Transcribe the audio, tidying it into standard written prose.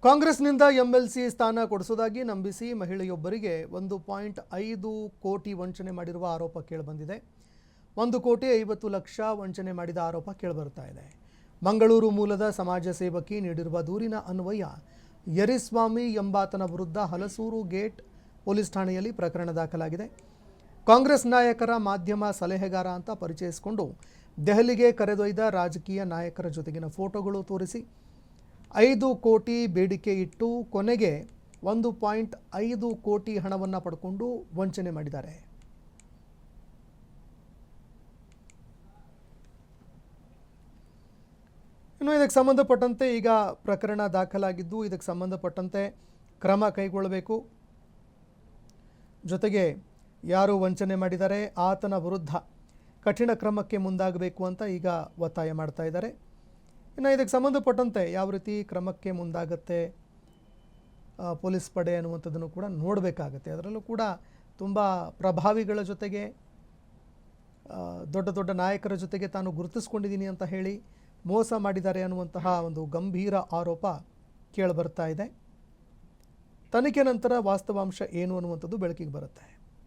ಕಾಂಗ್ರೆಸ್ನಿಂದ ಎಂಎಲ್ಸಿ ಸ್ಥಾನ ಕೊಡಿಸೋದಾಗಿ ನಂಬಿಸಿ ಮಹಿಳೆಯೊಬ್ಬರಿಗೆ 1.5 ಕೋಟಿ ವಂಚನೆ ಮಾಡಿರುವ ಆರೋಪ ಕೇಳಿಬಂದಿದೆ. 1,50,00,000 ವಂಚನೆ ಮಾಡಿದ ಆರೋಪ ಕೇಳಿಬರ್ತಾ ಇದೆ. ಮಂಗಳೂರು ಮೂಲದ ಸಮಾಜ ಸೇವಕಿ ನೀಡಿರುವ ದೂರಿನ ಅನ್ವಯ ಯರಿಸ್ವಾಮಿ ಎಂಬಾತನ ವಿರುದ್ಧ ಹಲಸೂರು ಗೇಟ್ ಪೊಲೀಸ್ ಠಾಣೆಯಲ್ಲಿ ಪ್ರಕರಣ ದಾಖಲಾಗಿದೆ. ಕಾಂಗ್ರೆಸ್ ನಾಯಕರ ಮಾಧ್ಯಮ ಸಲಹೆಗಾರ ಅಂತ ಪರಿಚಯಿಸಿಕೊಂಡು ದೆಹಲಿಗೆ ಕರೆದೊಯ್ದ ರಾಜಕೀಯ ನಾಯಕರ ಜೊತೆಗಿನ ಫೋಟೋಗಳು ತೋರಿಸಿ 5 ಕೋಟಿ ಬೇಡಿಕೆ ಇಟ್ಟು ಕೊನೆಗೆ 1.5 ಕೋಟಿ ಹಣವನ್ನು ಪಡ್ಕೊಂಡು ವಂಚನೆ ಮಾಡಿದ್ದಾರೆ. ಇನ್ನು ಇದಕ್ಕೆ ಸಂಬಂಧಪಟ್ಟಂತೆ ಈಗ ಪ್ರಕರಣ ದಾಖಲಾಗಿದ್ದು ಇದಕ್ಕೆ ಸಂಬಂಧಪಟ್ಟಂತೆ ಕ್ರಮ ಕೈಗೊಳ್ಳಬೇಕು. ಜೊತೆಗೆ ಯಾರು ವಂಚನೆ ಮಾಡಿದ್ದಾರೆ ಆತನ ವಿರುದ್ಧ ಕಠಿಣ ಕ್ರಮಕ್ಕೆ ಮುಂದಾಗಬೇಕು ಅಂತ ಈಗ ಒತ್ತಾಯ ಮಾಡ್ತಾ ಇದ್ದಾರೆ. ಇನ್ನು ಇದಕ್ಕೆ ಸಂಬಂಧಪಟ್ಟಂತೆ ಯಾವ ರೀತಿ ಕ್ರಮಕ್ಕೆ ಮುಂದಾಗತ್ತೆ ಪೊಲೀಸ್ ಪಡೆ ಅನ್ನುವಂಥದ್ದನ್ನು ಕೂಡ ನೋಡಬೇಕಾಗತ್ತೆ. ಅದರಲ್ಲೂ ಕೂಡ ತುಂಬ ಪ್ರಭಾವಿಗಳ ಜೊತೆಗೆ ದೊಡ್ಡ ದೊಡ್ಡ ನಾಯಕರ ಜೊತೆಗೆ ತಾನು ಗುರುತಿಸ್ಕೊಂಡಿದ್ದೀನಿ ಅಂತ ಹೇಳಿ ಮೋಸ ಮಾಡಿದ್ದಾರೆ ಅನ್ನುವಂತಹ ಒಂದು ಗಂಭೀರ ಆರೋಪ ಕೇಳಿಬರ್ತಾ ಇದೆ. ತನಿಖೆ ನಂತರ ವಾಸ್ತವಾಂಶ ಏನು ಅನ್ನುವಂಥದ್ದು ಬೆಳಕಿಗೆ ಬರುತ್ತೆ.